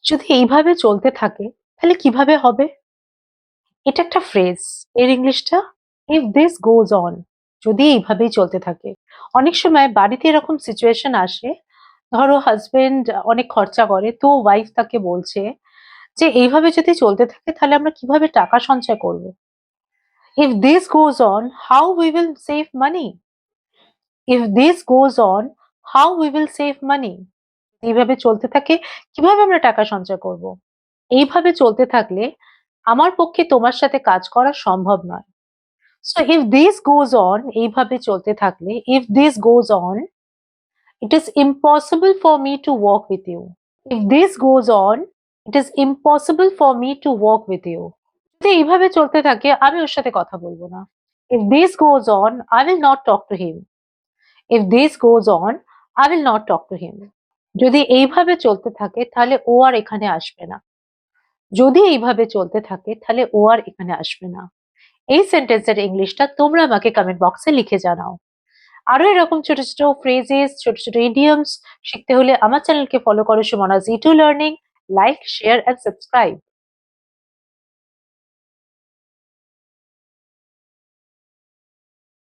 যদি এইভাবে চলতে থাকে তাহলে কিভাবে হবে? এটা একটা ফ্রেজ। এর ইংলিশটা ইফ দিস গোজ অন। যদি এইভাবেই চলতে থাকে। অনেক সময় বাড়িতে এরকম সিচুয়েশন আসে, ধরো হাজবেন্ড অনেক খরচা করে তো ওয়াইফ তাকে বলছে যে এইভাবে যদি চলতে থাকে তাহলে আমরা কিভাবে টাকা সঞ্চয় করব? If this goes on how we will save money? If this goes on how we will save মানি? এইভাবে চলতে থাকে কিভাবে আমরা টাকা সঞ্চয় করব? এইভাবে চলতে থাকলে আমার পক্ষে তোমার সাথে কাজ করা সম্ভব নয়। So if this goes on, এইভাবে চলতে থাকলে, if this goes on, it is impossible for me to walk with you. If this goes on, it is impossible for me to walk with you. যদি এইভাবে চলতে থাকে আমি ওর সাথে কথা বলবো না। If this goes on, I will not talk to him. If this goes on, I will not talk to him. যদি এইভাবে চলতে থাকে তাহলে ও আর এখানে আসবে না। যদি এইভাবে চলতে থাকে তাহলে ও আর এখানে আসবে না। এই সেন্টেন্সের ইংলিশটা তোমরা আমাকে কমেন্ট বক্সে লিখে জানাও। আরো এরকম ছোট ছোট ফ্রেজেস, ছোট ছোট ইডিয়মস শিখতে হলে আমার চ্যানেলকে ফলো করো Sumana ji to learning. Like, share and subscribe.